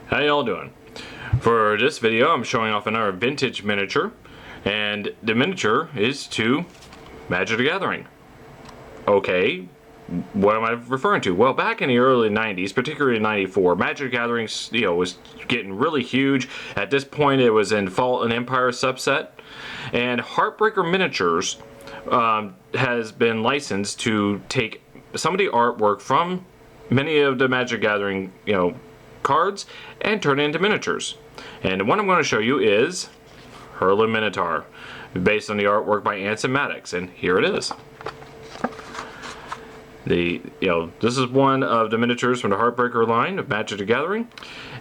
How y'all doing? For this video I'm showing off another vintage miniature, and the miniature is to Magic the Gathering. Okay, what am I referring to? Well, back in the early 90s, particularly in 94, Magic the Gathering was getting really huge. At this point it was in Fault and Empire subset, and Heartbreaker Miniatures has been licensed to take some of the artwork from many of the Magic the Gathering cards and turn it into miniatures. And the one I'm going to show you is Hurloon Minotaur, based on the artwork by Anson Maddox, and here it is. This is one of the miniatures from the Heartbreaker line of Magic the Gathering,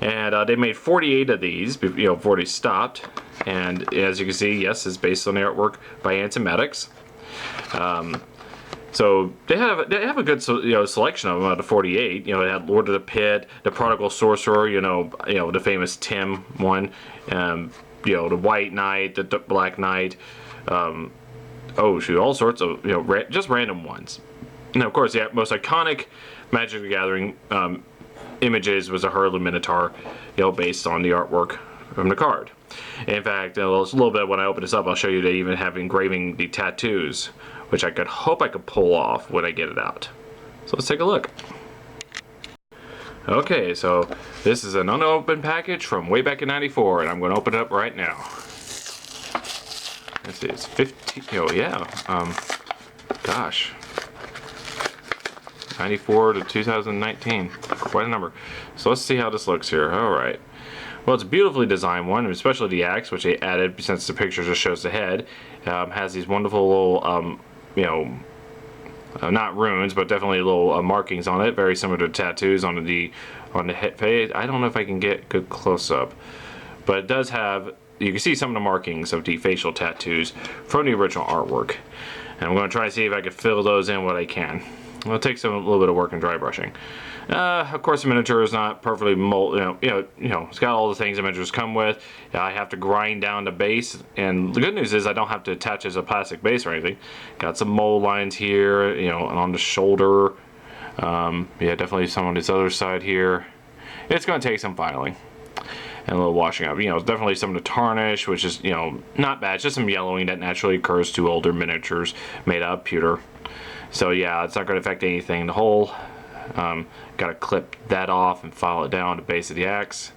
and they made 48 of these before they stopped. And as you can see, yes, it's based on the artwork by Anson Maddox. So they have a good selection of them out of 48. They had Lord of the Pit, the Prodigal Sorcerer, the famous Tim one, the White Knight, the Black Knight. Oh shoot, all sorts of just random ones. And of course, the most iconic Magic the Gathering images was a Hurloon Minotaur, based on the artwork from the card. In fact, a little bit when I open this up, I'll show you they even have engraving the tattoos, which I hope I could pull off when I get it out. So let's take a look. Okay, so this is an unopened package from way back in '94, and I'm going to open it up right now. Let's see, it's 15. Oh yeah. Gosh. 94 to 2019, quite a number. So let's see how this looks here. All right. Well, it's a beautifully designed one, especially the axe, which they added since the picture just shows the head. Has these wonderful little, not runes, but definitely little markings on it, very similar to tattoos on the head face. I don't know if I can get good close up, but it does have. You can see some of the markings of the facial tattoos from the original artwork, and I'm going to try to see if I can fill those in what I can. It'll take a little bit of work and dry brushing. Of course, the miniature is not perfectly molded. It's got all the things the miniatures come with. I have to grind down the base, and the good news is I don't have to attach it as a plastic base or anything. Got some mold lines here, and on the shoulder. Yeah, definitely some on this other side here. It's going to take some filing and a little washing up. Definitely some of the tarnish, which is not bad. It's just some yellowing that naturally occurs to older miniatures made out of pewter. So yeah, it's not going to affect anything. The whole got to clip that off and file it down to the base of the axe.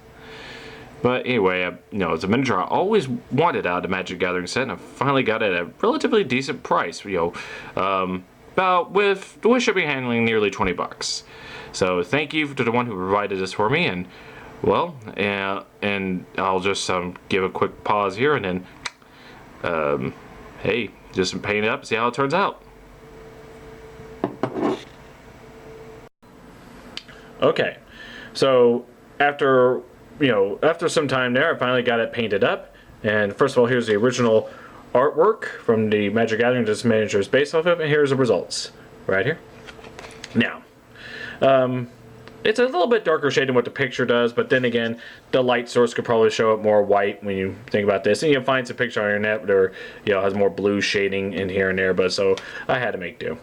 But anyway, it's a miniature I always wanted out of the Magic Gathering set, and I finally got it at a relatively decent price. About with shipping and handling, nearly 20 bucks. So thank you to the one who provided this for me, and well, and I'll just give a quick pause here, and then hey, just paint it up, see how it turns out. Okay, so after some time there, I finally got it painted up. And first of all, here's the original artwork from the Magic Gathering this miniature is based off of, and here's the results right here. Now, it's a little bit darker shade than what the picture does, but then again, the light source could probably show up more white when you think about this. And you'll find some picture on your net where has more blue shading in here and there, but so I had to make do.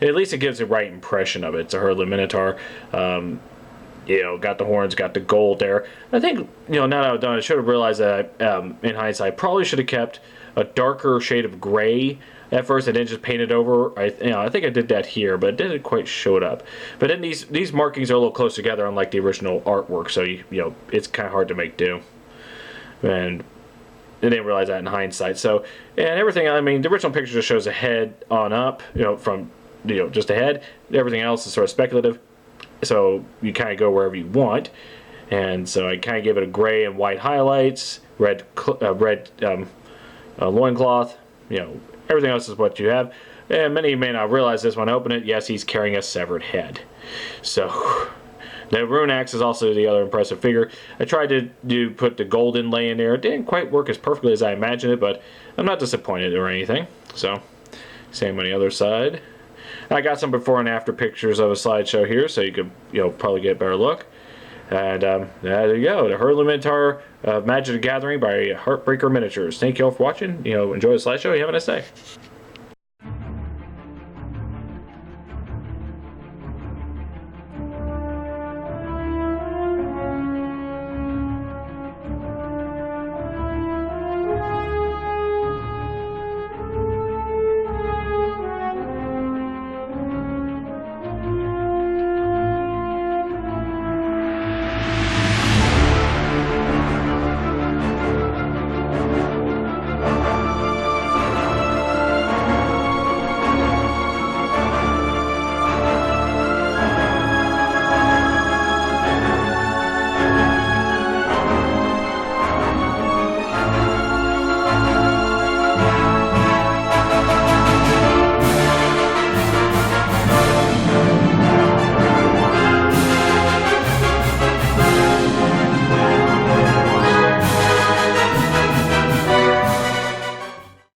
At least it gives the right impression of it. It's a Hurloon Minotaur. Got the horns, got the gold there. I think now that I've done it, I should have realized that in hindsight, probably should have kept a darker shade of gray at first and then just painted over. I think I did that here, but it didn't quite show it up. But then these markings are a little close together, unlike the original artwork, so it's kind of hard to make do. And I didn't realize that in hindsight. So, and everything, I mean, the original picture just shows a head on up, from just a head. Everything else is sort of speculative, so you kind of go wherever you want. And so I kind of give it a gray and white highlights, red loincloth. Everything else is what you have. And many may not realize this when I open it. Yes, he's carrying a severed head. So the rune axe is also the other impressive figure. I tried to put the gold inlay in there. It didn't quite work as perfectly as I imagined it, but I'm not disappointed or anything. So same on the other side. I got some before and after pictures of a slideshow here, so you could probably get a better look. And there you go, the Hurloon Minotaur Magic the Gathering by Heartbreaker Miniatures. Thank you all for watching. Enjoy the slideshow. You have a nice day.